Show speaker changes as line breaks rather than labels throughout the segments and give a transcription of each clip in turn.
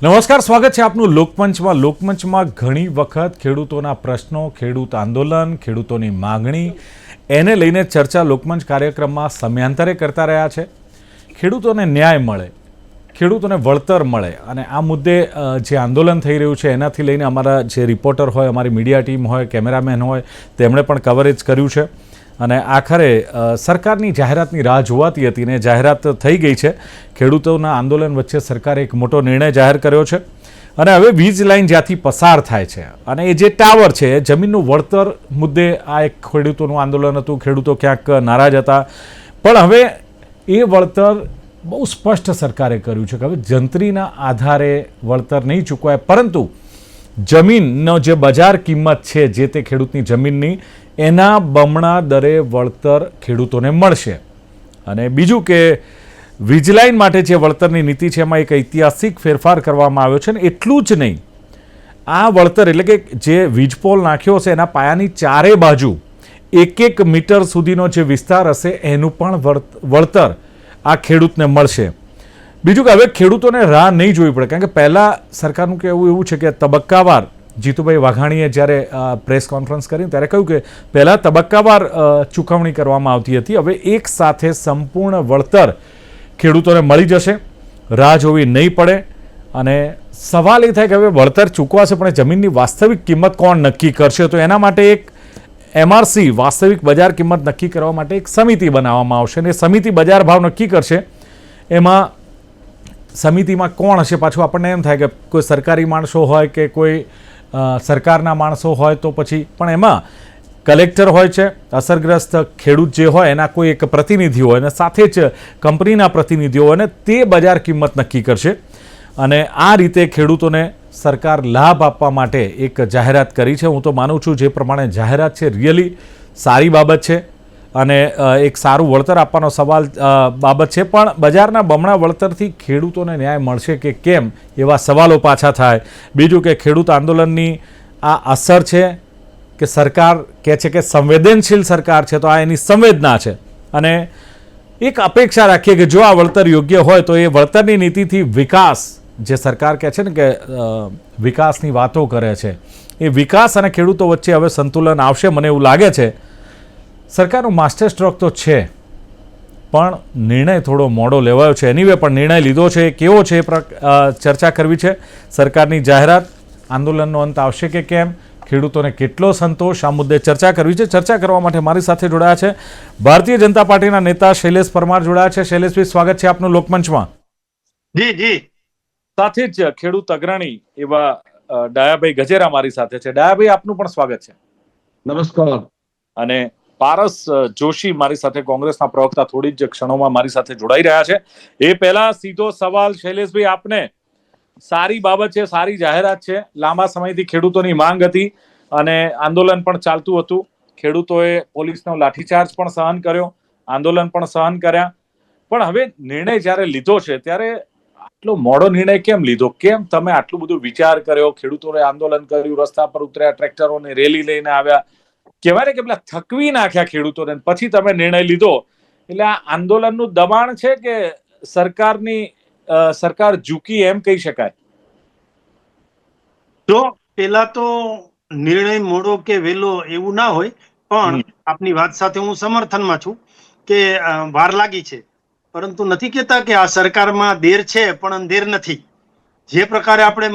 નમસ્કાર, સ્વાગત છે આપનું લોકમંચમાં. લોકમંચમાં ઘણી વખત ખેડૂતોના પ્રશ્નો, ખેડૂત આંદોલન, ખેડૂતોની માગણી એને લઈને ચર્ચા લોકમંચ કાર્યક્રમમાં સમયાંતરે કરતા રહ્યા છે. ખેડૂતોને ન્યાય મળે, ખેડૂતોને વળતર મળે અને આ મુદ્દે જે આંદોલન થઈ રહ્યું છે એનાથી લઈને અમારા જે રિપોર્ટર હોય, અમારી મીડિયા ટીમ હોય, કેમેરામેન હોય, તેમણે પણ કવરેજ કર્યું છે. અને આખરે સરકારની જાહેરાતની રાહ જોવાતી હતી ને જાહેરાત થઈ ગઈ છે. ખેડૂતોના આંદોલન વચ્ચે સરકારે એક મોટો નિર્ણય જાહેર કર્યો છે અને હવે વીજ લાઇન જ્યાંથી પસાર થાય છે અને એ જે ટાવર છે, જમીનનું વળતર મુદ્દે આ એક ખેડૂતોનું આંદોલન હતું. ખેડૂતો ક્યાંક નારાજ હતા, પણ હવે એ વળતર બહુ સ્પષ્ટ સરકારે કર્યું છે કે હવે જંત્રીના આધારે વળતર નહીં ચૂકવાય, પરંતુ જમીનનો જે બજાર કિંમત છે જે તે ખેડૂતની જમીનની, એના બમણા દરે વળતર ખેડૂતોને મળશે. અને બીજું કે વીજ લાઇન માટે જે વળતરની નીતિ છે એમાં એક ઐતિહાસિક ફેરફાર કરવામાં આવ્યો છે. ને એટલું જ નહીં, આ વળતર એટલે કે જે વીજપોલ નાખ્યો છે એના પાયાની ચારે બાજુ 1-1 મીટર સુધીનો જે વિસ્તાર હશે એનું પણ વળતર આ ખેડૂતને મળશે. બીજું કે હવે ખેડૂતોને રાહ નહીં જોવી પડે, કારણ કે પહેલાં સરકારનું કહેવું એવું છે કે તબક્કાવાર, જીતુભાઈ વાઘાણીએ જ્યારે પ્રેસ કોન્ફરન્સ કરી ત્યારે કહ્યું કે પહેલાં તબક્કાવાર ચૂકવણી કરવામાં આવતી હતી, હવે એક સાથે સંપૂર્ણ વળતર ખેડૂતોને મળી જશે, રાહ જોવી નહીં પડે. અને સવાલ એ થાય કે હવે વળતર ચૂકવાશે પણ જમીનની વાસ્તવિક કિંમત કોણ નક્કી કરશે? તો એના માટે એક MRC વાસ્તવિક બજાર કિંમત નક્કી કરવા માટે એક સમિતિ બનાવવામાં આવશે અને સમિતિ બજાર ભાવ નક્કી કરશે. એમાં સમિતિમાં કોણ હશે? પાછું આપણને એમ થાય કે કોઈ સરકારી માણસો હોય કે કોઈ સરકારના માણસો હોય તો પછી, પણ એમાં કલેક્ટર હોય છે, અસરગ્રસ્ત ખેડૂત જે હોય એના કોઈ એક પ્રતિનિધિ હોય અને સાથે જ કંપનીના પ્રતિનિધિઓ હોય અને તે બજાર કિંમત નક્કી કરશે. અને આ રીતે ખેડૂતોને સરકાર લાભ આપવા માટે એક જાહેરાત કરી છે. હું તો માનું છું જે પ્રમાણે જાહેરાત છે રિયલી સારી બાબત છે અને એક સારું વળતર આપવાનો સવાલ બાબત છે. પણ બજારના બમણા વળતરથી ખેડૂતોને ન્યાય મળશે કે કેમ, એવા સવાલો પાછા થાય. બીજું કે ખેડૂત આંદોલનની આ અસર છે કે સરકાર કહે છે કે સંવેદનશીલ સરકાર છે, તો આ એની સંવેદના છે. અને એક અપેક્ષા રાખીએ કે જો આ વળતર યોગ્ય હોય તો એ વળતરની નીતિથી વિકાસ, જે સરકાર કહે છે ને કે વિકાસની વાતો કરે છે, એ વિકાસ અને ખેડૂતો વચ્ચે હવે સંતુલન આવશે. મને એવું લાગે છે. સરકારનું માસ્ટર સ્ટ્રોક તો છે, પણ નિર્ણય થોડો મોડો લેવાયો છે. એનીવે પણ નિર્ણય લીધો છે, કેવો છે એ ચર્ચા કરવી છે. સરકારની જાહેરાત, આંદોલનનો અંત આવશે કે કેમ, ખેડૂતોને કેટલો સંતોષ, આ મુદ્દે ચર્ચા કરવી છે. ચર્ચા કરવા માટે મારી સાથે જોડાયા છે ભારતીય જનતા પાર્ટીના નેતા શૈલેષ પરમાર જોડાયા છે. શૈલેષભાઈ, સ્વાગત છે આપનું લોકમંચમાં.
જી જી.
સાથે જ ખેડૂત અગ્રણી એવા ડાયાભાઈ ગજેરા મારી સાથે છે. ડાયાભાઈ, આપનું પણ સ્વાગત છે.
નમસ્કાર.
અને પારસ જોશી મારી સાથે, કોંગ્રેસના પ્રવક્તા, થોડી જ ક્ષણોમાં મારી સાથે જોડાઈ રહ્યા છે. એ પહેલા સીધો સવાલ શૈલેષભાઈ આપને. સારી બાબત છે, સારી જાહેરાત છે. લાંબા સમયથી ખેડૂતોની માંગ હતી અને આંદોલન પણ ચાલતું હતું. ખેડૂતોએ પોલીસનો લાઠીચાર્જ પણ સહન કર્યો, આંદોલન પણ સહન કર્યા. પણ હવે નિર્ણય જ્યારે લીધો છે ત્યારે આટલો મોડો નિર્ણય કેમ લીધો? કેમ તમે આટલું બધું વિચાર કર્યો? ખેડૂતોએ આંદોલન કર્યું, રસ્તા પર ઉતર્યા, ટ્રેક્ટરોને રેલી લઈને આવ્યા, કહેવાય કે પેલા થકવી નાખ્યા ખેડૂતોને, પછી તમે નિર્ણય લીધો. એટલે આ આંદોલનનું દબાણ છે કે સરકાર ઝૂકી, એમ કહી શકાય?
જો પેલા તો નિર્ણય મોડો કે વહેલો એવું ના હોય, પણ આપની વાત સાથે હું સમર્થનમાં છું કે વાર લાગી છે, પરંતુ નથી કહેતા કે આ સરકારમાં દેર છે પણ અંધેર નથી. જે પ્રકારે આપણે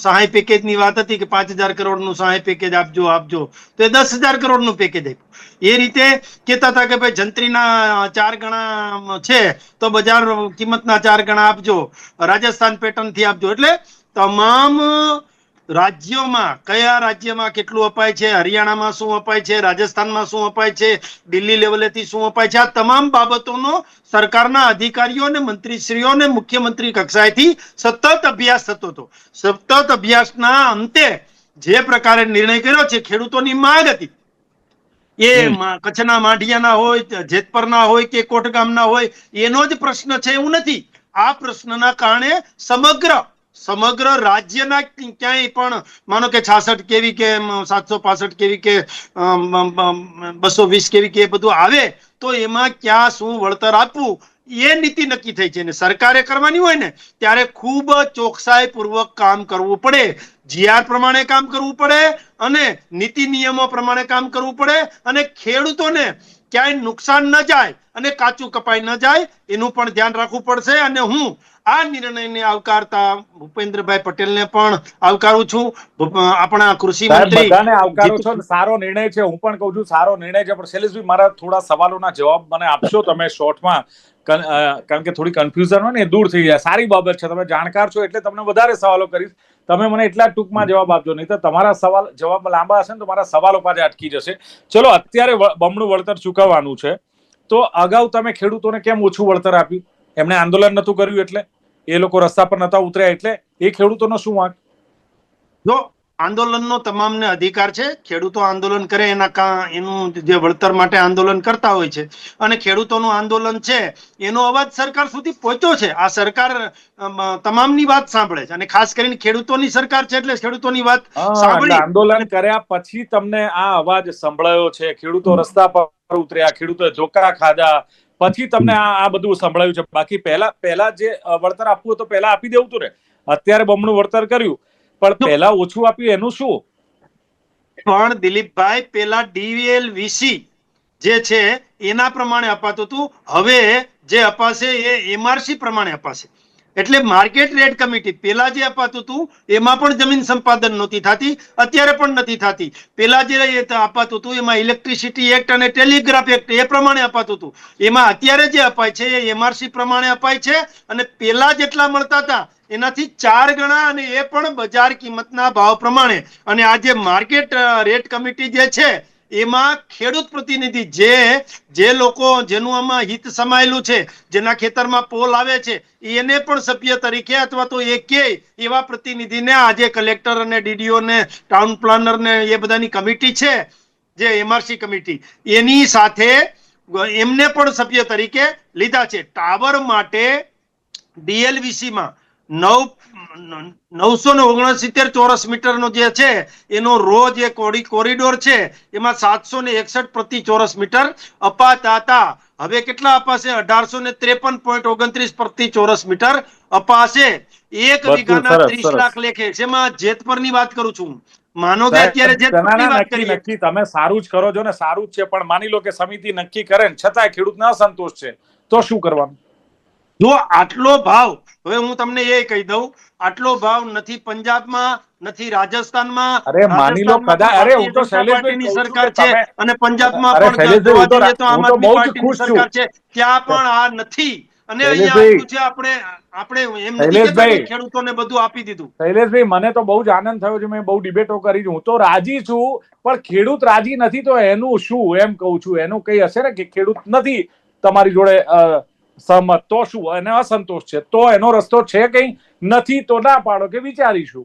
સહાય પેકેજની વાત હતી કે 5,000 કરોડનું સહાય પેકેજ આપજો, તો એ 10,000 કરોડનું પેકેજ આપ્યું. એ રીતે કહેતા હતા કે ભાઈ જંત્રીના 4 ગણા છે તો બજાર કિંમતના 4 ગણા આપજો, રાજસ્થાન પેટર્નથી આપજો. એટલે તમામ રાજ્યોમાં, કયા રાજ્યમાં કેટલું અપાય છે, હરિયાણામાં શું અપાય છે, રાજસ્થાનમાં શું અપાય છે, દિલ્હી લેવલેથી શું અપાય છે, આ તમામ બાબતોનો સરકારના અધિકારીઓ અને મંત્રીશ્રીઓ અને મુખ્યમંત્રી કક્ષાએથી સતત અભ્યાસ થતો હતો. સતત અભ્યાસના અંતે જે પ્રકારે નિર્ણય કર્યો છે, ખેડૂતોની માંગ હતી, એ કચ્છના માઢિયાના હોય, જેતપરના હોય કે કોટગામના હોય, એનો જ પ્રશ્ન છે એવું નથી. આ પ્રશ્નના કારણે સમગ્ર સમગ્ર રાજ્યના ક્યાંય પણ માનો કે 66 કેવી કે 765 કેવી કે 220 કેવી કે એ બધું આવે તો એમાં ક્યાં શું વળતર આપવું એ નીતિ નક્કી થઈ છે ને સરકારે કરવાની હોય ને ત્યારે ખૂબ ચોકસાઈ પૂર્વક કામ કરવું પડે, જીઆર પ્રમાણે કામ કરવું પડે અને નીતિ નિયમો પ્રમાણે કામ કરવું પડે અને ખેડૂતોને ક્યાંય નુકસાન ન જાય અને કાચું કપાઈ ન જાય એનું પણ ધ્યાન રાખવું પડશે. અને હું આ નિર્ણયને આવકારતા ભૂપેન્દ્રભાઈ પટેલને પણ આવકારું છું. આપણા કૃષિ મંત્રી
બધાને આવકારો છો, સારો નિર્ણય છે. હું પણ કહું છું સારો નિર્ણય છે. પણ શૈલેષભાઈ, મારા થોડા સવાલોના જવાબ મને આપશો તમે શોર્ટમાં? કારણ કે થોડી કન્ફ્યુઝન હોય ને એ દૂર થઈ જાય. સારી બાબત છે, તમે જાણકાર છો એટલે તમને વધારે સવાલો કરીશ. તમે મને એટલા ટૂંકમાં જવાબ આપજો, નહીં તો તમારા જવાબ લાંબા હશે ને તો મારા સવાલો પાછા અટકી જશે. ચલો, અત્યારે બમણું વળતર ચૂકવવાનું છે, તો અગાઉ તમે ખેડૂતોને કેમ ઓછું વળતર આપ્યું? એમણે આંદોલન નતું કર્યું એટલે? એ લોકો રસ્તા પર નતા ઉતર્યા એટલે? એ ખેડૂતોનો શું વાંક?
જો આંદોલનનો તમામને અધિકાર છે, ખેડૂતો આંદોલન કરે એનું જે વળતર માટે આંદોલન કરતા હોય છે અને ખેડૂતોનું આંદોલન છે એનો અવાજ સરકાર સુધી પહોંચ્યો છે. આ સરકાર તમામની વાત સાંભળે છે અને ખાસ કરીને ખેડૂતોની સરકાર છે એટલે ખેડૂતોની વાત સાંભળી.
આંદોલન કર્યા પછી તમને આ અવાજ સંભળાયો છે, ખેડૂતો રસ્તા પર ઉતર્યા, ખેડૂતોએ ધોકા ખાધા, પછી તમને આ બધું સંભળાયું છે. બાકી પહેલા જે વળતર આપવું તો પહેલા આપી દેવું હતું ને. અત્યારે બમણું વળતર કર્યું પણ પહેલા ઓછું આપ્યું એનું શું?
પણ દિલીપભાઈ, પેલા DLVC જે છે એના પ્રમાણે અપાતું હતું, હવે જે અપાશે એ MRC પ્રમાણે અપાશે. એટલે માર્કેટ રેટ કમિટી પેલા જે અપાતું હતું એમાં પણ જમીન સંપાદન નહોતી થતી, અત્યારે પણ નથી થતી. પેલા જે અપાતું હતું એમાં ઇલેક્ટ્રિસિટી એક્ટ અને ટેલિગ્રાફ એક્ટ એ પ્રમાણે અપાતું હતું. એમાં અત્યારે જે અપાય છે એ MRC પ્રમાણે અપાય છે અને પેલા જેટલા મળતા હતા એનાથી 4 ગણા અને એ પણ બજાર કિંમતના ભાવ પ્રમાણે. અને આ જે માર્કેટ રેટ કમિટી જે છે એમાં ખેડૂત પ્રતિનિધિ જે લોકો જેનું આમાં હિત સમાયેલું છે, જેના ખેતરમાં પોલ આવે છે, એને પણ સભ્ય તરીકે અથવા તો એ કે એવા પ્રતિનિધિને આજે કલેક્ટર અને DDO ને ટાઉન પ્લાનર ને એ બધાની કમિટી છે જે MRC કમિટી, એની સાથે એમને પણ સભ્ય તરીકે લીધા છે. ટાવર માટે DLVC માં 969 ચોરસ મીટરનો જે છે એનો રોજ એ કોરિડોર છે એમાં 761 પ્રતિ ચોરસ મીટર અપાતા હતા. હવે કેટલા અપાશે? 1853.29 પ્રતિ ચોરસ મીટર અપાશે. 1 વીઘાના 30 લાખ લેખે. જેમાં જેતપરની વાત કરું છું. માનો કે અત્યારે જેતપરની વાત કરીએ,
નક્કી તમે સારું જ કરો છો ને, સારું જ છે. પણ માની લો કે સમિતિ નક્કી કરે ને છતાંય ખેડૂતને અસંતોષ છે, તો શું કરવાનું?
જો આટલો ભાવ, હવે હું તમને એ કહી દઉં, આટલો ભાવ નથી પંજાબમાં, નથી રાજસ્થાનમાં.
અરે માની લો કદાચ, અરે હું તો શૈલેષભાઈ કહું છું કે તમે,
અને પંજાબમાં
અરે
પણ જોવા જઈએ તો આમ
હું તો
આદમી
બહુ જ
પાર્ટીની
ખુશ છું
સરકાર છે, ત્યાં પણ આ નથી. અને અહીંયા
શૈલેષભાઈ,
આપ્યું છે. આપણે એમ નથી કહેતા કે ખેડૂતોને બધું આપી દીધું.
શૈલેષભાઈ, મને તો બહુ જ આનંદ થયો છે. મેં બહુ ડિબેટો કરી, હું તો રાજી છું, પણ ખેડૂત રાજી નથી તો એનું શું? એમ કહું છું, એનું કઈ હશે ને કે ખેડૂત નથી તમારી જોડે સહમત, તો શું? એને અસંતોષ છે તો એનો રસ્તો છે કઈ? નથી તો ના પાડો કે વિચારીશું.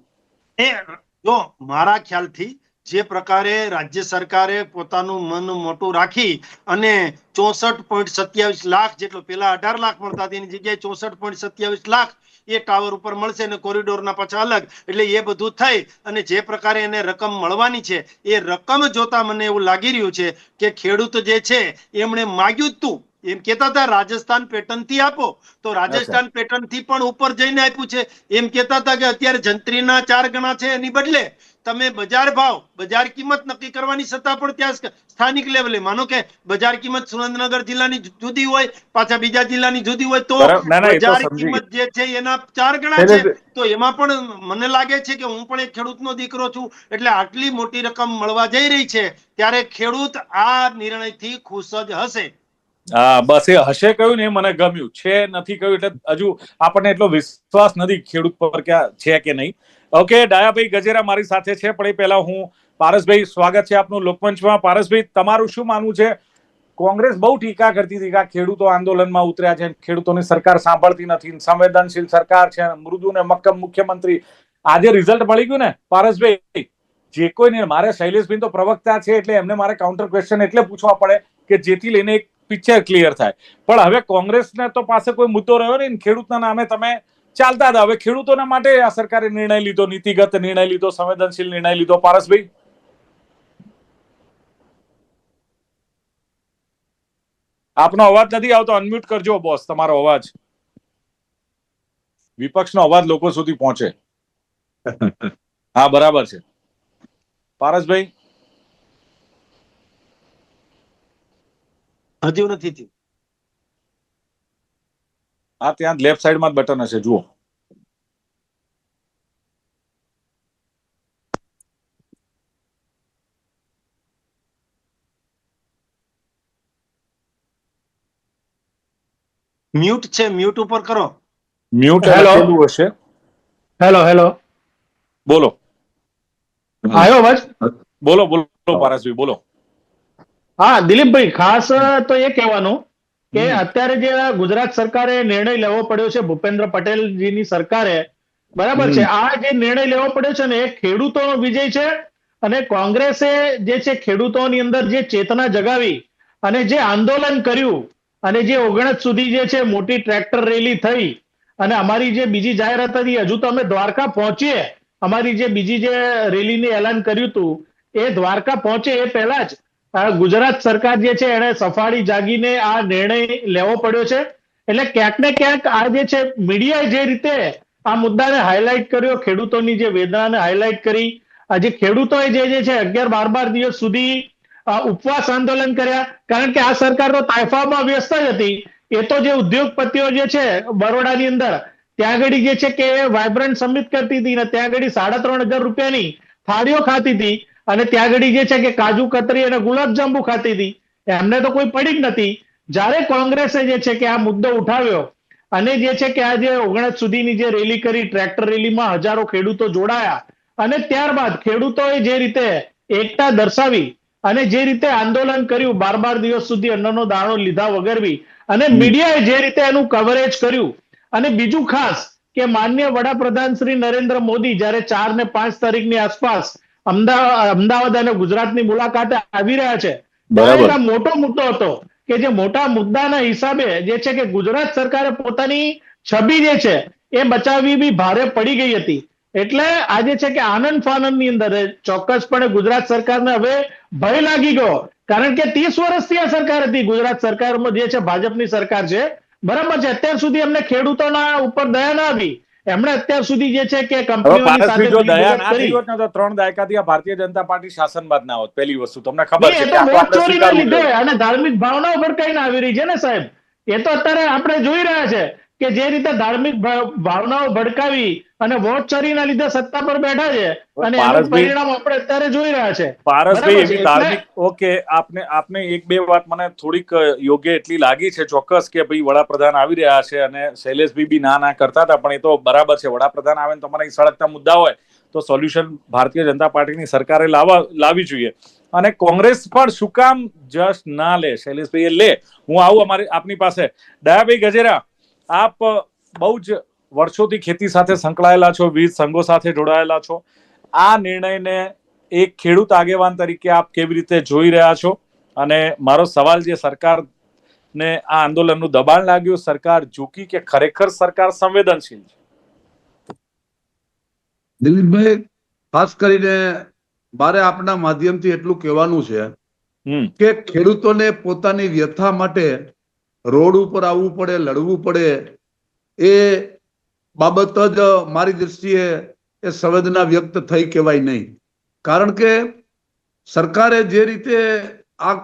જો મારા ખ્યાલથી જે પ્રકારે રાજ્ય સરકારે પોતાનું મન મોટું રાખી અને 64.27 લાખ જેટલો, પેલા 18 લાખ મળતા તેની જગ્યાએ 64.27 લાખ એ ટાવર ઉપર મળશે અને કોરિડોરના પાછા અલગ. એટલે એ બધું થઈ અને જે પ્રકારે એને રકમ મળવાની છે એ રકમ જોતા મને એવું લાગી રહ્યું છે કે ખેડૂત જે છે એમણે માગ્યું જ તું, એમ કહેતા હતા રાજસ્થાન પેટર્ન થી આપો, તો રાજસ્થાન પેટર્ન થી પણ ઉપર જઈને આપ્યું છે. એમ કહેતા હતા કે અત્યારે જંત્રીના 4 ગણા છે, એની બદલે તમે બજાર ભાવ, બજાર કિંમત નક્કી કરવાની સત્તા પણ ત્યાં સ્થાનિક લેવલે, માનો કે બજાર કિંમત સુરેન્દ્રનગર જિલ્લાની જુદી હોય, પાછા બીજા જિલ્લાની જુદી હોય, તો બજાર કિંમત જે છે એના 4 ગણા છે. તો એમાં પણ મને લાગે છે કે હું પણ એક ખેડૂતનો દીકરો છું, એટલે આટલી મોટી રકમ મળવા જઈ રહી છે ત્યારે ખેડૂત આ નિર્ણયથી ખુશ જ હશે.
હા, બસ એ હશે કહ્યું ને એ મને ગમ્યું છે. નથી કહ્યું એટલે હજુ આપણને એટલો વિશ્વાસ નથી ખેડૂત પર કે છે કે નહીં. ઓકે, ડાયાભાઈ ગજેરા મારી સાથે છે, પણ એ પહેલા હું પારસભાઈ, સ્વાગત છે આપનું લોકમંચમાં. પારસભાઈ, તમારું શું માનવું છે? કોંગ્રેસ બહુ ટીકા કરતી હતી કે ખેડૂતો આંદોલનમાં ઉતર્યા છે, ખેડૂતોની સરકાર સાંભળતી નથી, સંવેદનશીલ સરકાર છે, મૃદુ ને મક્કમ મુખ્યમંત્રી. આજે રિઝલ્ટ મળી ગયું ને પારસભાઈ? જે કોઈ ને, મારે શૈલેષભાઈ તો પ્રવક્તા છે એટલે એમને મારે કાઉન્ટર ક્વેશ્ચન એટલે પૂછવા પડે કે જેથી લઈને એક પિક્ચર ક્લિયર થાય. પણ હવે કોંગ્રેસને તો પાસે કોઈ મુદ્દો રહ્યો નહીં. ખેડૂતના નામે તમે ચાલતા હતા. હવે ખેડૂતોના માટે આ સરકારે નિર્ણય લીધો, નીતિગત નિર્ણય લીધો, સંવેદનશીલ નિર્ણય લીધો. પારસભાઈ, આપનો અવાજ નથી આવતો, અનમ્યુટ કરજો બોસ તમારો અવાજ. વિપક્ષનો અવાજ લોકો સુધી પહોંચે. હા, બરાબર છે. પારસભાઈ,
હજુ નથી થયું.
આ ત્યાં લેફ્ટ સાઈડમાં જ બટન હશે, જુઓ.
મ્યુટ છે, મ્યુટ ઉપર કરો.
Mute
hello.
લખેલું હશે.
હેલો હેલો,
બોલો
આવ્યો અવાજ?
બોલો બોલો પારસભાઈ, બોલો.
હા દિલીપભાઈ, ખાસ તો એ કહેવાનું કે અત્યારે જે ગુજરાત સરકારે નિર્ણય લેવો પડ્યો છે, ભૂપેન્દ્ર પટેલજીની સરકારે, બરાબર છે, આ જે નિર્ણય લેવો પડ્યો છે ને એ ખેડૂતોનો વિજય છે. અને કોંગ્રેસે જે છે ખેડૂતોની અંદર જે ચેતના જગાવી અને જે આંદોલન કર્યું અને જે 29 સુધી જે છે મોટી ટ્રેક્ટર રેલી થઈ અને અમારી જે બીજી જાહેરાત હતી, હજુ તો અમે દ્વારકા પહોંચીએ, અમારી જે બીજી જે રેલીની એલાન કર્યું હતું એ દ્વારકા પહોંચે એ પહેલા જ ગુજરાત સરકાર જે છે એને સફાળી જાગીને આ નિર્ણય લેવો પડ્યો છે. એટલે ક્યાંક ને ક્યાંક આ જે છે મીડિયાએ જે રીતે આ મુદ્દાને હાઇલાઇટ કર્યો, ખેડૂતોની જે વેદનાને હાઇલાઇટ કરી, આજે ખેડૂતોએ જે છે 11-12 દિવસ સુધી ઉપવાસ આંદોલન કર્યા, કારણ કે આ સરકાર તો તાઇફામાં વ્યસ્ત જ હતી. એ તો જે ઉદ્યોગપતિઓ જે છે બરોડાની અંદર ત્યાં આગળ જે છે કે વાઇબ્રન્ટ સમિટ કરતી હતી ને ત્યાં આગળ 3,500 રૂપિયાની થાળીઓ ખાતી હતી અને ત્યાં આગળ જે છે કે કાજુ કતરી અને ગુલાબજાંબુ ખાતી હતી. એમને તો કોઈ પડી જ નથી. જ્યારે કોંગ્રેસે જે છે કે આ મુદ્દો ઉઠાવ્યો અને જે છે કે આજે 29 સુધીની જે રેલી કરી, ટ્રેક્ટર રેલીમાં હજારો ખેડૂતો જોડાયા અને ત્યારબાદ ખેડૂતોએ જે રીતે એકતા દર્શાવી અને જે રીતે આંદોલન કર્યું, 12 દિવસ સુધી અન્નનો દાણો લીધા વગર અને મીડિયાએ જે રીતે એનું કવરેજ કર્યું, અને બીજું ખાસ કે માનનીય વડાપ્રધાન શ્રી નરેન્દ્ર મોદી જ્યારે 4 ને 5 તારીખની આસપાસ અમદાવાદ અને ગુજરાતની મુલાકાતે આવી રહ્યા છે, ત્યારે આ મોટો મુદ્દો હતો કે જે મોટા મુદ્દાના હિસાબે જે છે કે ગુજરાત સરકારે પોતાની છબી જે છે એ બચાવવી બી ભારે પડી ગઈ હતી. એટલે આજે છે કે આનંદ ફાનંદની અંદર ચોક્કસપણે ગુજરાત સરકારને હવે ભય લાગી ગયો, કારણ કે 30 વર્ષથી આ સરકાર હતી, ગુજરાત સરકારમાં જે છે ભાજપની સરકાર છે, બરાબર છે. અત્યાર સુધી એમને ખેડૂતોના ઉપર દયા ના આવી. એમણે અત્યાર સુધી જે છે કે કંપનીઓની સાથે
જો દયા ના
કરી
થઈ હોત ને તો 3 દાયકાથી આ ભારતીય જનતા પાર્ટી શાસનબાદ ના હોત. પહેલી વસ્તુ તમને ખબર છે
એ
કે
તો
આ તો
વોટ
આપણે
ચોરીના
સ્વીકારવું
લીધે
જોઈએ.
અને ધાર્મિક ભાવનાઓ ભડકાઈને આવી રહી છે ને સાહેબ. એ તો અત્યારે આપણે જોઈ રહ્યા છે કે જે રીતે ધાર્મિક ભાવનાઓ ભડકાવી અને વોટ ચોરીના લીધે સત્તા પર બેઠા છે અને એનું પરિણામ આપણે અત્યારે જોઈ રહ્યા છે.
પારસભાઈ, એવી
એટલે
ધાર્મિક ઓકે, આપને એક બે વાત મને થોડીક યોગ્ય એટલી લાગી છે ચોક્કસ કે ભાઈ વડાપ્રધાન આવી રહ્યા છે અને શૈલેષભાઈ બી ના કરતા હતા, પણ એ તો બરાબર છે. વડાપ્રધાન આવે ને તમારા સળગતા મુદ્દા હોય તો સોલ્યુશન ભારતીય જનતા પાર્ટીની સરકારે લાવવી જોઈએ. અને કોંગ્રેસ પણ શું કામ જસ્ટ ના લે? શૈલેષભાઈ લે, હું આવું આપની પાસે. દયાભાઈ ગજેરા, આપ બહુ જ વર્ષોથી ખેતી સાથે સંકળાયેલા છો, વિવિધ સંઘો સાથે જોડાયેલા છો. આ નિર્ણયને એક ખેડૂત આગેવાન તરીકે આપ કેવી રીતે જોઈ રહ્યા છો? અને મારો સવાલ જે સરકારને આ આંદોલનનું દબાણ લાગ્યું, સરકાર ઝૂકી કે ખરેખર સરકાર સંવેદનશીલ છે?
દિલીપભાઈ, ખાસ કરીને મારે આપના માધ્યમથી એટલું કહેવાનું છે કે ખેડૂતોને પોતાની વ્યથા માટે રોડ ઉપર આવવું પડે, લડવું પડે, એ બાબત જ મારી દ્રષ્ટિએ એ સંવેદના વ્યક્ત થઈ કહેવાય નહીં. કારણ કે સરકારે જે રીતે આ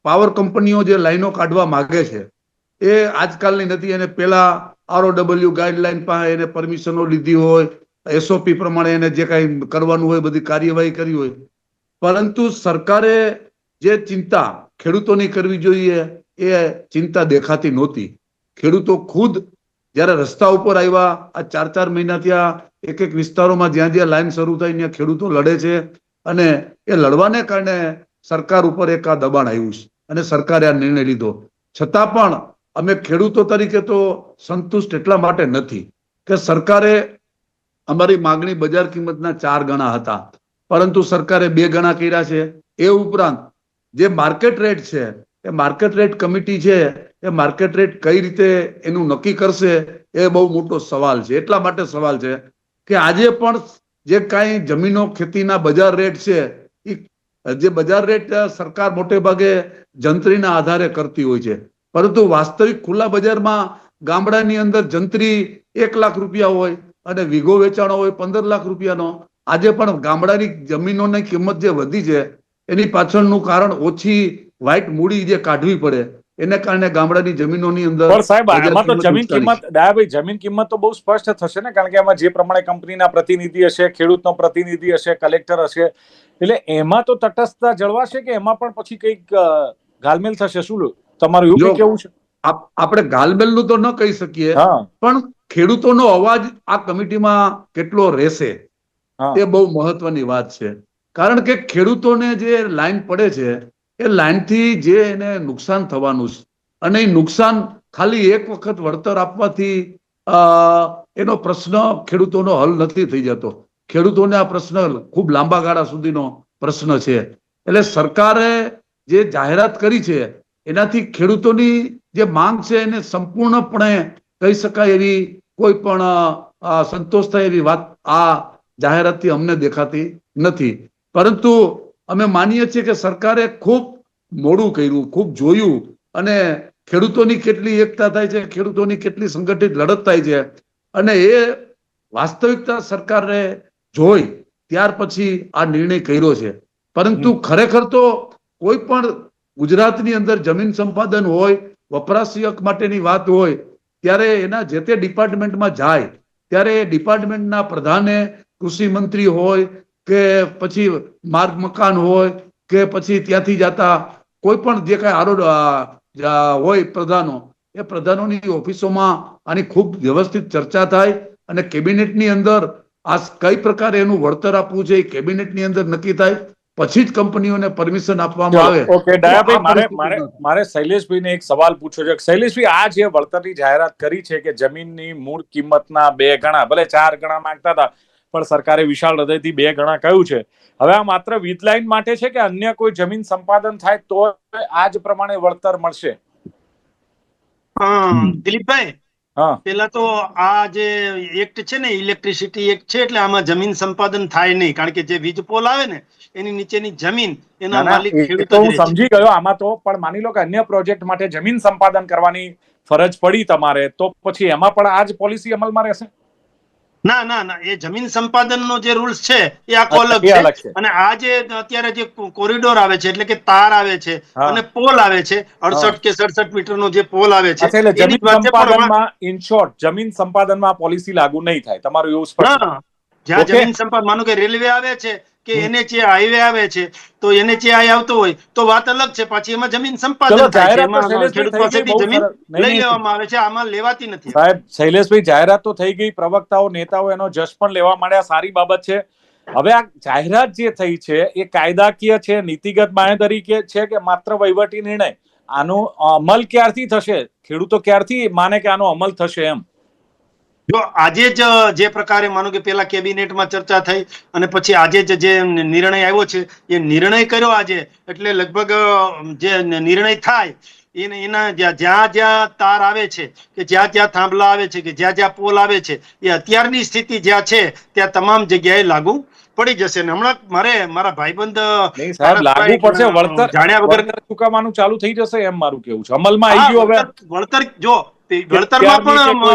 પાવર કંપનીઓ જે લાઈનો કાઢવા માંગે છે એ આજકાલની નથી. એને પેલા ROW ગાઈડલાઈન પાસે એને પરમિશનો લીધી હોય, SOP પ્રમાણે એને જે કાંઈ કરવાનું હોય બધી કાર્યવાહી કરી હોય, પરંતુ સરકારે જે ચિંતા ખેડૂતોની કરવી જોઈએ એ ચિંતા દેખાતી નહોતી. ખેડૂતો ખુદ જયારે રસ્તા ઉપર આવ્યા, આ 4 મહિનાથી આ એક વિસ્તારોમાં જ્યાં જ્યાં લાઈન શરૂ થાય ત્યાં ખેડૂતો લડે છે અને એ લડવાને કારણે સરકાર ઉપર એક આ દબાણ આવ્યું છે અને સરકારે આ નિર્ણય લીધો. છતાં પણ અમે ખેડૂતો તરીકે તો સંતુષ્ટ એટલા માટે નથી કે સરકારે અમારી માગણી બજાર કિંમતના 4 ગણા હતા, પરંતુ સરકારે 2 ગણા કર્યા છે. એ ઉપરાંત જે માર્કેટ રેટ છે એ માર્કેટ રેટ કમિટી છે એ માર્કેટ રેટ કઈ રીતે એનું નક્કી કરશે એ બહુ મોટો સવાલ છે. એટલા માટે સવાલ છે કે આજે પણ જે કાંઈ જમીનો ખેતીના બજાર રેટ છે એ જે બજાર રેટ સરકાર મોટે ભાગે જંત્રીના આધારે કરતી હોય છે, પરંતુ વાસ્તવિક ખુલ્લા બજારમાં ગામડાની અંદર જંત્રી 1 લાખ રૂપિયા હોય અને વીઘો વેચાણો હોય 15 લાખ રૂપિયાનો. આજે પણ ગામડાની જમીનોની કિંમત જે વધી છે એની પાછળનું કારણ ઓછી વ્હાઇટ મૂડી જે કાઢવી પડે એને કારણે ગામડાની જમીનોની અંદર
પણ સાહેબ આમાં તો જમીન
નુકસાની
કિંમત દયાભાઈ જમીન કિંમત તો બહુ સ્પષ્ટ થશે ને, કારણ કે આમાં જે પ્રમાણે કંપનીના પ્રતિનિધિ હશે, ખેડૂતનો પ્રતિનિધિ હશે, કલેક્ટર હશે, એટલે એમાં તો તટસ્થતા જળવાશે કે એમાં પણ પછી કંઈક ગાલમેલ થશે? શું તમારું એવું કંઈ કેવું છે?
આપણે ગાલમેલનું તો ન કહી શકીએ, પણ ખેડૂતોનો અવાજ આ કમિટીમાં કેટલો રહેશે એ બહુ મહત્વની વાત છે. કારણ કે ખેડૂતોને જે લાઈન પડે છે એ લાઈનથી જે એને નુકસાન થવાનું છે, અને એ નુકસાન ખાલી એક વખત વળતર આપવાથી એનો પ્રશ્ન ખેડૂતોનો હલ નથી થઈ જતો. ખેડૂતોને આ પ્રશ્ન ખૂબ લાંબા ગાળા સુધીનો પ્રશ્ન છે. એટલે સરકારે જે જાહેરાત કરી છે એનાથી ખેડૂતોની જે માંગ છે એને સંપૂર્ણપણે કહી શકાય એવી કોઈ પણ સંતોષ થાય એવી વાત આ જાહેરાતથી અમને દેખાતી નથી. પરંતુ અમે માનીએ છીએ કે સરકારે ખૂબ મોડું કર્યું, ખૂબ જોયું, અને ખેડૂતોની કેટલી એકતા થાય છે, ખેડૂતોની કેટલી સંગઠિત લડત થાય છે, અને એ વાસ્તવિકતા સરકારે જોઈ ત્યાર પછી આ નિર્ણય કર્યો છે. પરંતુ ખરેખર તો કોઈ પણ ગુજરાતની અંદર જમીન સંપાદન હોય, વપરાશયક માટેની વાત હોય, ત્યારે એના જે તે ડિપાર્ટમેન્ટમાં જાય ત્યારે ડિપાર્ટમેન્ટના પ્રધાને, કૃષિ મંત્રી હોય કે પછી માર્ગ મકાન હોય કે પછી ત્યાંથી જતા કોઈ પણ જે કાંઈ હોય પ્રધાનો, એ પ્રધાનોની ઓફિસોમાં આની ખૂબ વ્યવસ્થિત ચર્ચા થાય અને કેબિનેટની અંદર આ કઈ પ્રકારે એનું વળતર આપવું છે એ કેબિનેટની અંદર નક્કી થાય, પછી જ કંપનીઓને પરમિશન આપવામાં આવે.
ઓકે ડાયાભાઈ, મારે શૈલેષભાઈને એક સવાલ પૂછવો છે. શૈલેષભાઈ, આ જે વળતરની જાહેરાત કરી છે કે જમીનની મૂળ કિંમતના 2 ગણા, ભલે 4 ગણા માંગતા હતા પણ સરકારે વિશાળ હૃદયથી 2 ગણા કહ્યું છે, હવે આ માત્ર વીજ લાઈન માટે છે કે અન્ય કોઈ જમીન સંપાદન થાય તો આ જ પ્રમાણે વળતર મળશે?
દિલીપભાઈ, પેલા તો આ જે એક્ટ છે ને, ઇલેક્ટ્રિસિટી એક્ટ છે, એટલે આમાં જમીન સંપાદન થાય નહીં, કારણ કે જે વીજ પોલ આવે ને એની નીચેની જમીન એના માલિક ખેડૂત જ રહે છે.
સમજી ગયો આમાં તો, પણ માની લો કે અન્ય પ્રોજેક્ટ માટે જમીન સંપાદન કરવાની ફરજ પડી તમારે, તો પછી એમાં પણ આ જ પોલિસી અમલમાં રહેશે?
ના ના ના, એ જમીન સંપાદન નો જે રૂલ્સ છે એ આખો અલગ છે. અને આ જે અત્યારે જે કોરિડોર આવે છે, એટલે કે તાર આવે છે અને પોલ આવે છે, 68 કે 67 મીટર નો જે પોલ આવે છે,
જમીન સંપાદનમાં ઇન શોર્ટ જમીન સંપાદનમાં પોલિસી લાગુ નહીં થાય, તમારું એવું સ્પષ્ટ?
જ્યાં જમીન સંપાદન, માનો કે રેલવે આવે છે કે NHA હાઈવે આવે છે, તો NHA આવતો હોય તો વાત અલગ છે, પાછી એમાં જમીન સંપાદન થાય છે, એમાં ખેડૂત પાસેથી જમીન લઈ લેવામાં આવે છે, આમાં લેવાતી નથી.
સાહેબ શૈલેષભાઈ, જાહેરાત તો થઈ ગઈ, પ્રવક્તાઓ નેતાઓ એનો જશ પણ લેવા માંડ્યા, સારી બાબત છે. હવે આ જાહેરાત જે થઈ છે એ કાયદાકીય છે, નીતિગત બાંહેધરી છે કે માત્ર વહીવટી નિર્ણય? આનો અમલ ક્યારથી થશે? ખેડૂતો ક્યારથી માને કે આનો અમલ થશે? એમ
જો આજે જ જે પ્રકારે માનો કે પેલા કેબિનેટમાં ચર્ચા થઈ અને પછી આજે જ જે નિર્ણય આવ્યો છે એ નિર્ણય કર્યો આજે, એટલે લગભગ જે નિર્ણય થાય એના જ્યાં જ્યાં તાર આવે છે કે જ્યાં જ્યાં થાંભલા આવે છે કે જ્યાં જ્યાં પોલ આવે છે, એ અત્યારની સ્થિતિ જ્યાં છે ત્યાં તમામ જગ્યાએ લાગુ પડી જશે. ને હમણાં મારા ભાઈબંધ
લાગુ પડશે, વળતર જાણ્યા વગર ચૂકવવાનું ચાલુ થઈ જશે, એમ મારું કેવું છે. અમલમાં આવી ગયું હવે વળતર?
જો વળતરમાં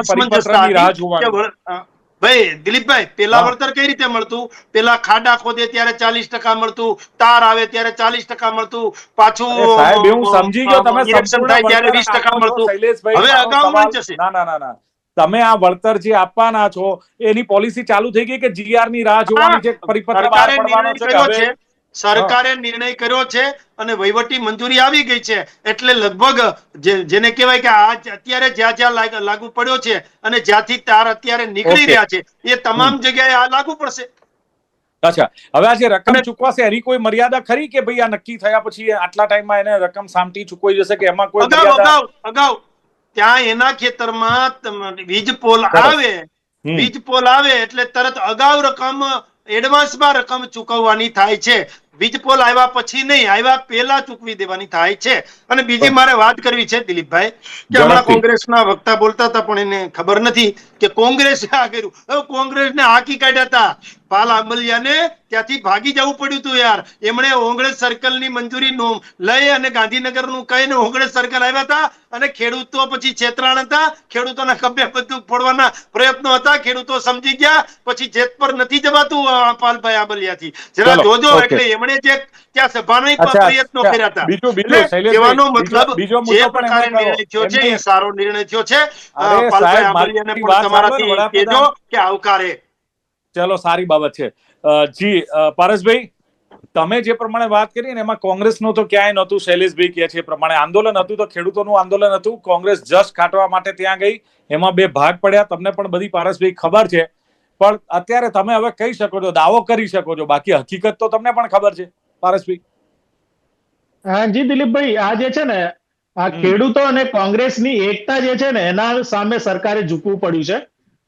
પણ ભાઈ દિલીપભાઈ, પેલા વળતર કઈ રીતે મળતું? પેલા ખાડા ખોદે ત્યારે 40% મળતું, તાર આવે ત્યારે 40% મળતું, પાછું
હું સમજી ગયો તમે
થાય ત્યારે 20% મળતું. હવે અગાઉ મળી જશે.
ના, તમે આ વળતર જે આપવાના છો એની પોલિસી ચાલુ થઈ ગઈ કે GR ની રાહ જોવાની છે? પરિપત્ર બહાર પડવાનો છે,
સરકારે નિર્ણય કર્યો છે અને વહીવટી મંજૂરી આવી ગઈ છે, એટલે લગભગ જેને કહેવાય કે આ અત્યારે જ્યાં જ્યાં લાગુ પડ્યો છે અને જ્યાંથી તાર અત્યારે નીકળી રહ્યા છે એ તમામ જગ્યાએ આ લાગુ પડશે.
અચ્છા, હવે આ જે રકમ ચૂકવાશે એની કોઈ મર્યાદા ખરી કે ભાઈ આ નક્કી થયા પછી આટલા ટાઈમમાં એને રકમ સામટી ચૂકવાઈ જશે કે એમાં કોઈ
અગાઉ ત્યાં એના ખેતરમાં વીજ પોલ આવે એટલે તરત અગાઉ રકમ એડવાન્સમાં રકમ ચૂકવવાની થાય છે. વીજ પોલ આવ્યા પછી નહીં, આવ્યા પહેલા ચૂકવી દેવાની થાય છે. અને બીજી મારે વાત કરવી છે દિલીપભાઈ, કે હમણાં
ઝડપથી.
કોંગ્રેસના વક્તા બોલતા હતા પણ એને ખબર નથી કે કોંગ્રેસે આ કર્યું. હવે કોંગ્રેસને હાકી કાઢ્યા હતા, પાલ આંબલિયાને ત્યાંથી ભાગી જવું પડ્યું હતું યાર. એમણે ઓગણેસ સર્કલની મંજૂરી લઈ અને ગાંધીનગરનું કહીને ઓગણેસ સર્કલ આવ્યા હતા, અને ખેડૂતો પછી છેતરાણ હતા, ખેડૂતોના ખભે બધું ફોડવાના પ્રયત્નો હતા. ખેડૂતો સમજી ગયા, પછી જેત પર નથી જવાતું પાલભાઈ આંબલિયાથી. જરા
ચલો,
જોજો.
ઓકે.
એટલે એમણે જે ત્યાં સભાના
અચ્છા,
પ્રયત્નો
અચ્છા.
કર્યા હતા.
બીજું
એટલે
શૈલેષભાઈ,
કહેવાનો મતલબ
બીજો
જે
મુદ્દો પણ
પ્રકારે
એમણે કર્યો.
નિર્ણય થયો છે એ
એમની-
સારો નિર્ણય થયો છે.
અરે
પાલભાઈ
સાહેબ,
આંબલિયાને
મારી
પણ
વાત
તમારાથી
સાંભળો ને,
કહેજો કે આવકારે.
ચલો, સારી બાબત છે. જી પારસભાઈ, તમે જે પ્રમાણે વાત કરી ને એમાં કોંગ્રેસનું તો ક્યાંય નહોતું. શૈલેષભાઈ કહે છે એ પ્રમાણે આંદોલન હતું તો ખેડૂતોનું આંદોલન હતું. કોંગ્રેસ જશ કાઢવા માટે ત્યાં ગઈ, એમાં બે ભાગ પડ્યા. તમને પણ બધી પારસભાઈ ખબર છે, પણ અત્યારે તમે હવે કહી શકો છો, દાવો કરી શકો છો, બાકી હકીકત તો તમને પણ ખબર છે પારસભાઈ.
હા જી દિલીપભાઈ, આ જે છે ને આ ખેડૂતો અને કોંગ્રેસની એકતા જે છે ને એના સામે સરકારે ઝૂકવું પડ્યું છે.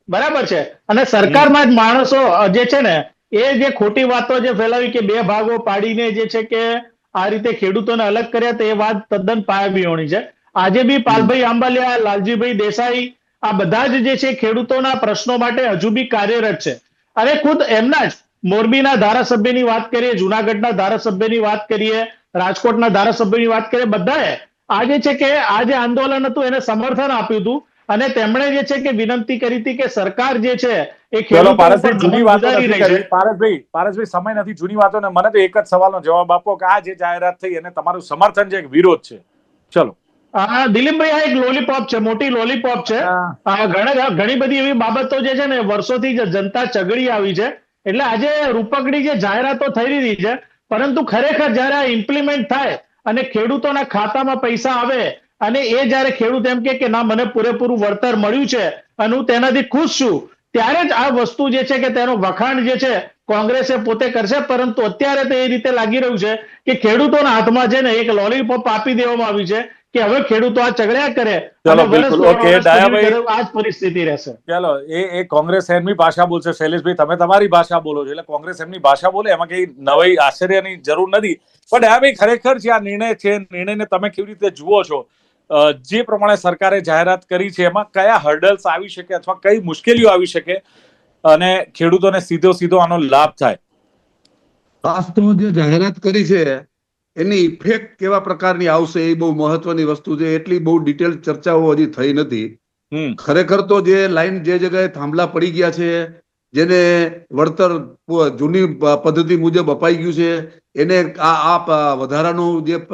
બરાબર છે. અને સરકારમાં જ માણસો જે છે ને એ જે ખોટી વાતો જે ફેલાવી કે બે ભાગો પાડીને જે છે કે આ રીતે ખેડૂતોને અલગ કર્યા, તો એ વાત તદ્દન પાયાવિહોણી છે. આજે બી પાલભાઈ આંબલિયા, લાલજીભાઈ દેસાઈ, આ બધા જ જે છે ખેડૂતોના પ્રશ્નો માટે હજુ બી કાર્યરત છે. અને ખુદ એમના જ મોરબીના ધારાસભ્યની વાત કરીએ, જુનાગઢના ધારાસભ્યની વાત કરીએ, રાજકોટના ધારાસભ્યની વાત કરીએ, બધાએ આ જે છે કે આ જે આંદોલન હતું એને સમર્થન આપ્યું હતું. અને તેમણે જે છે કે વિનંતી કરી હતી કે સરકાર જે છે એ
ચલો
ખેડૂતો પર
પારસભાઈ, જૂની વાતો
ગુજારી
નથી
રહી છે.
કરવી. પારસભાઈ, સમય નથી જૂની વાતો ને. મને તો એક જ સવાલનો જવાબ આપો કે આ જે જાહેરાત થઈ એને તમારું સમર્થન છે કે વિરોધ છે? ચલો.
દિલીપભાઈ, આ એક લોલીપોપ છે, મોટી લોલીપોપ છે. ઘણી બધી એવી બાબતો જે છે ને વર્ષોથી જનતા ચગડી આવી છે. એટલે આજે રૂપકડી જે જાહેરાતો થઈ રહી છે, પરંતુ ખરેખર જયારે આ ઇમ્પ્લિમેન્ટ થાય અને ખેડૂતોના ખાતામાં પૈસા આવે અને એ જયારે ખેડૂત એમ કે ના મને પૂરેપૂરું વળતર મળ્યું છે અને હું તેનાથી ખુશ છું, ત્યારે જ આ વસ્તુ જે છે કે તેનો વખાણ જે છે કોંગ્રેસે પોતે કરશે. પરંતુ અત્યારે તો એ રીતે લાગી રહ્યું છે કે ખેડૂતોના હાથમાં છે ને એક લોલીપોપ આપી દેવામાં આવી છે કે હવે ખેડૂતો આ ચગડ્યા કરે
ચલો,
અને
બિલકુલ.
વર્ષ
ઓકે,
વર્ષ
ડાયાભાઈ.
સુધી આ જ પરિસ્થિતિ રહેશે.
ચલો, એ કોંગ્રેસ એમની ભાષા બોલશે. શૈલેષભાઈ, તમે તમારી ભાષા બોલો છો, એટલે કોંગ્રેસ એમની ભાષા બોલે, એમાં કઈ નવી આશ્ચર્યની જરૂર નથી. પણ ડાયાભાઈ, ખરેખર જે આ નિર્ણય છે, નિર્ણયને તમે કેવી રીતે જુઓ છો? જે પ્રમાણે સરકારે જાહેરાત કરી છે એમાં કયા હર્ડલ્સ આવી શકે અથવા કઈ મુશ્કેલીઓ આવી શકે અને ખેડૂતોને સીધો આનો લાભ થાય?
ખાસ તો જે જાહેરાત કરી છે એની ઇફેક્ટ કેવા પ્રકારની આવશે એ બહુ મહત્વની વસ્તુ છે. એટલી બહુ ડિટેલ ચર્ચાઓ હજી થઈ નથી. ખરેખર તો જે લાઈન જે જગ્યાએ થાંભલા પડી ગયા છે, જેને વળતર જૂની પદ્ધતિ મુજબ અપાઈ ગયું છે, એને આ વધારાનું જે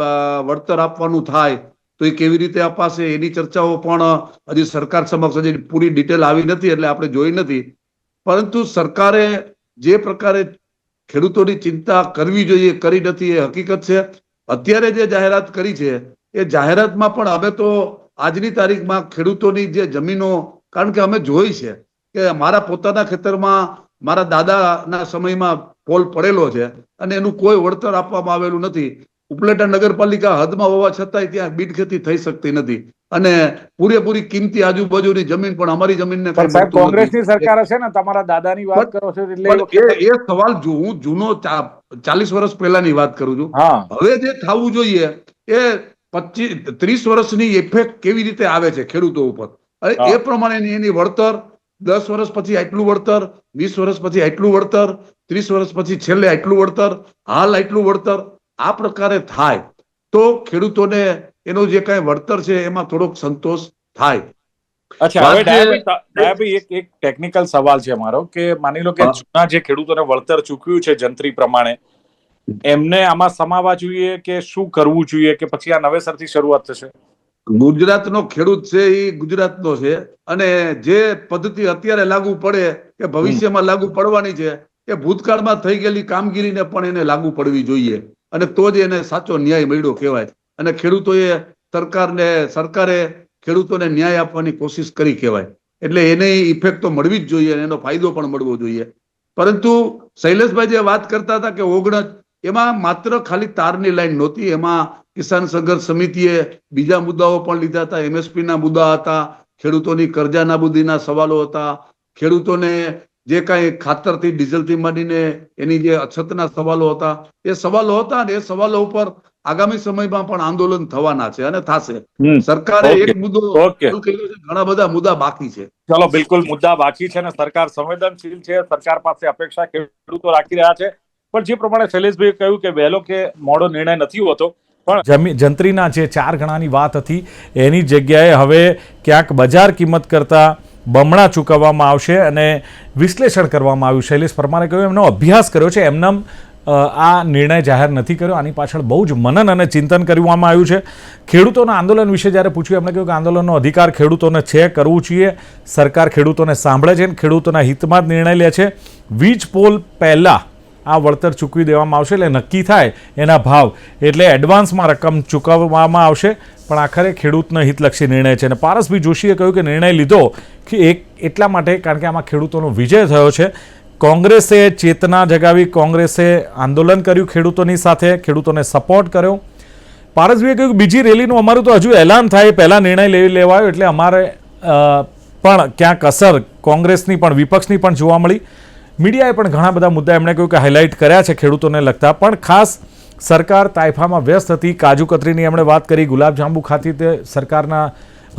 વળતર આપવાનું થાય તો એ કેવી રીતે અપાશે એની ચર્ચાઓ પણ હજી સરકાર સમક્ષ હજી પૂરી ડિટેલ આવી નથી, એટલે આપણે જોઈ નથી. પરંતુ સરકારે જે પ્રકારે ખેડૂતોની ચિંતા કરવી જોઈએ કરી નથી એ હકીકત છે. અત્યારે જે જાહેરાત કરી છે એ જાહેરાતમાં પણ અમે તો આજની તારીખમાં ખેડૂતોની જે જમીનો, કારણ કે અમે જોઈ છે કે મારા પોતાના ખેતરમાં મારા દાદાના સમયમાં પોલ પડેલો છે અને એનું કોઈ વળતર આપવામાં આવેલું નથી. ઉપલેટા નગરપાલિકા હદમાં હોવા છતાંય ત્યાં બીટ ખેતી થઈ શકતી નથી અને પૂરેપૂરી કિંમતી આજુબાજુની જમીન પણ અમારી જમીનને કઈ મળતું નથી.
કોંગ્રેસની સરકાર હશે ને, તમારા દાદાની વાત કરો છો એટલે
એ સવાલ હું જૂનો 40 વર્ષ પહેલાની વાત કરું છું. હવે જે થવું જોઈએ એ 25-30 વર્ષની ઇફેક્ટ કેવી રીતે આવે છે ખેડૂતો ઉપર, એ પ્રમાણે એની વળતર 10 વર્ષ પછી આટલું વળતર, 20 વર્ષ પછી આટલું વળતર, 30 વર્ષ પછી છેલ્લે આટલું વળતર, હાલ આટલું વળતર, આ પ્રકારે થાય તો ખેડૂતોને એનું જે કઈ વળતર છે એમાં થોડોક સંતોષ થાય.
અચ્છા, હવે ડાયાભાઈ એક ટેકનિકલ સવાલ છે મારો કે માની લો કે જૂના જે ખેડૂતોને વળતર ચૂકવ્યું છે જંત્રી પ્રમાણે, એમને આમાં સમાવવા જોઈએ કે શું કરવું જોઈએ કે પછી આ નવેસરથી શરૂઆત થશે?
ગુજરાતનો ખેડૂત છે એ ગુજરાતનો છે અને જે પદ્ધતિ અત્યારે લાગુ પડે કે ભવિષ્યમાં લાગુ પડવાની છે એ ભૂતકાળમાં થઈ ગયેલી કામગીરીને પણ એને લાગુ પડવી જોઈએ અને તો જ એને સાચો ન્યાય મળ્યો કહેવાય. અને ખેડૂતોએ સરકારે ખેડૂતોને ન્યાય આપવાની કોશિશ કરી કહેવાય. એટલે એને ઇફેક્ટ તો મળવી જ જોઈએ અને એનો ફાયદો પણ મળવો જોઈએ. પરંતુ શૈલેષભાઈ જે વાત કરતા હતા કે એમાં માત્ર ખાલી તારની લાઈન નહોતી, એમાં કિસાન સંઘર્ષ સમિતિએ બીજા મુદ્દાઓ પણ લીધા હતા. MSP ના મુદ્દા હતા, ખેડૂતોની કર્જા નાબૂદીના સવાલો હતા, ખેડૂતોને જે કાંઈ ખાતરથી ડીઝલથી માંડીને એની જે અછતના સવાલો હતા એ સવાલો હતા અને એ સવાલો ઉપર આગામી સમયમાં પણ આંદોલન થવાના છે અને થશે. સરકારે એક મુદ્દો હલ કર્યો છે, ઘણા બધા મુદ્દા બાકી છે.
ચલો, બિલકુલ મુદ્દા બાકી છે અને સરકાર સંવેદનશીલ છે. સરકાર પાસે અપેક્ષા ખેડૂતો રાખી રહ્યા છે, પણ જે પ્રમાણે શૈલેષભાઈએ કહ્યું કે વહેલો કે મોડો નિર્ણય નથી હોતો, પણ જંત્રીના જે 4 ગણાની વાત હતી એની જગ્યાએ હવે ક્યાંક બજાર કિંમત કરતા બમણા ચૂકવવામાં આવશે અને વિશ્લેષણ કરવામાં આવ્યું. શૈલેષ પરમારે કહ્યું એમનો અભ્યાસ કર્યો છે, એમનેમ આ નિર્ણય જાહેર નથી કર્યો. આની પાછળ બહુ જ મનન અને ચિંતન કરવામાં આવ્યું છે. ખેડૂતોના આંદોલન વિશે જ્યારે પૂછ્યું એમણે કહ્યું કે આંદોલનનો અધિકાર ખેડૂતોને છે, કરવું જોઈએ. સરકાર ખેડૂતોને સાંભળે છે અને ખેડૂતોના હિતમાં જ નિર્ણય લે છે. વીજ પોલ પહેલાં આ વળતર ચૂકવી દેવામાં આવશે, એટલે નક્કી થાય એના ભાવ એટલે એડવાન્સમાં રકમ ચૂકવવામાં આવશે. પણ આખરે ખેડૂતનો હિતલક્ષી નિર્ણય છે અને પારસભાઈ જોશીએ કહ્યું કે નિર્ણય લીધો કે એટલા માટે કારણ કે આમાં ખેડૂતોનો વિજય થયો છે. કોંગ્રેસે ચેતના જગાવી, કોંગ્રેસે આંદોલન કર્યું ખેડૂતોની સાથે, ખેડૂતોને સપોર્ટ કર્યો. પારસભાઈએ કહ્યું બીજી રેલીનું અમારું તો હજુ એલાન થાય પહેલાં નિર્ણય લઈ લેવાયો, એટલે અમારે પણ ક્યાંક અસર કોંગ્રેસની પણ વિપક્ષની પણ જોવા મળી. મીડિયાએ પણ ઘણા બધા મુદ્દા એમણે કહ્યું કે હાઇલાઇટ કર્યા છે ખેડૂતોને લગતા, પણ ખાસ સરકાર તાઇફામાં વ્યસ્ત હતી. કાજુ કતરીની એમણે વાત કરી, ગુલાબજાંબુ ખાતી તે સરકારના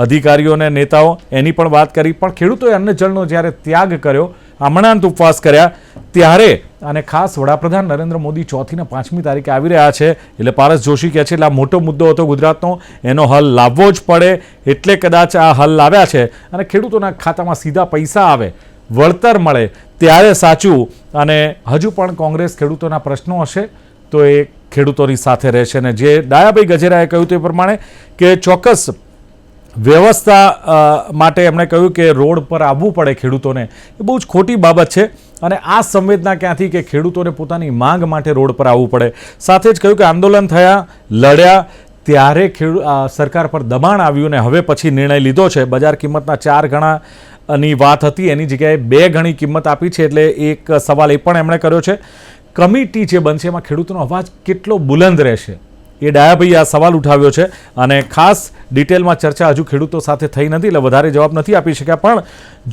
અધિકારીઓ અને નેતાઓ એની પણ વાત કરી, પણ ખેડૂતોએ અન્ન જળનો જ્યારે ત્યાગ કર્યો, અમરનાથ ઉપવાસ કર્યા, ત્યારે અને ખાસ વડાપ્રધાન નરેન્દ્ર મોદી 4થી અને 5મી તારીખે આવી રહ્યા છે, એટલે પારસ જોશી કહે છે એટલે આ મોટો મુદ્દો હતો ગુજરાતનો, એનો હલ લાવવો જ પડે, એટલે કદાચ આ હલ લાવ્યા છે અને ખેડૂતોના ખાતામાં સીધા પૈસા આવે, વળતર મળે ત્યારે સાચું. અને હજુ પણ કોંગ્રેસ ખેડૂતોના પ્રશ્નો હશે તો એ ખેડૂતોની સાથે રહેશે. અને જે ડાયાભાઈ ગજેરાએ કહ્યું તે પ્રમાણે કે ચોક્કસ વ્યવસ્થા માટે એમણે કહ્યું કે રોડ પર આવવું પડે ખેડૂતોને, એ બહુ જ ખોટી બાબત છે. અને આ સંવેદના ક્યાંથી કે ખેડૂતોને પોતાની માંગ માટે રોડ પર આવવું પડે. સાથે જ કહ્યું કે આંદોલન થયા, લડ્યા, ત્યારે સરકાર પર દબાણ આવ્યું ને હવે પછી નિર્ણય લીધો છે. બજાર કિંમતના 4 ગણાની વાત હતી, એની જગ્યાએ 2 ગણી કિંમત આપી છે. એટલે એક સવાલ એ પણ એમણે કર્યો છે, કમિટી જે બનશે એમાં ખેડૂતોનો અવાજ કેટલો બુલંદ રહેશે, એ ડાયાભાઈએ આ સવાલ ઉઠાવ્યો છે. અને ખાસ ડિટેલમાં ચર્ચા હજુ ખેડૂતો સાથે થઈ નથી, એટલે વધારે જવાબ નથી આપી શક્યા. પણ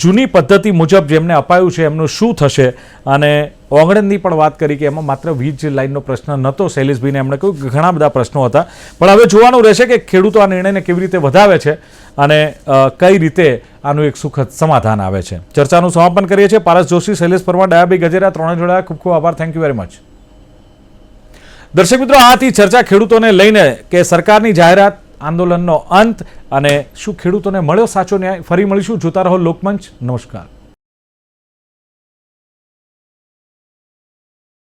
જૂની પદ્ધતિ મુજબ જેમને અપાયું છે એમનું શું થશે, અને ઓગણની પણ વાત કરી કે એમાં માત્ર વીજ લાઇનનો પ્રશ્ન નહોતો. શૈલેષભાઈને એમણે કહ્યું કે ઘણા બધા પ્રશ્નો હતા, પણ હવે જોવાનું રહેશે કે ખેડૂતો આ નિર્ણયને કેવી રીતે વધાવે છે અને કઈ રીતે આનું એક સુખદ સમાધાન આવે છે. ચર્ચાનું સમાપન કરીએ છીએ. પારસ જોશી, શૈલેષ પરમાર, ડાયાભાઈ ગજેરા ત્રણે જોડાયા. ખૂબ ખૂબ આભાર. Thank you very much. દર્શક મિત્રો, આ હતી ચર્ચા ખેડૂતોને લઈને કે સરકારની જાહેરાત, આંદોલનનો અંત અને શું ખેડૂતોને મળ્યો સાચો ન્યાય. ફરી મળીશું. જોતા રહો લોકમંચ. નમસ્કાર.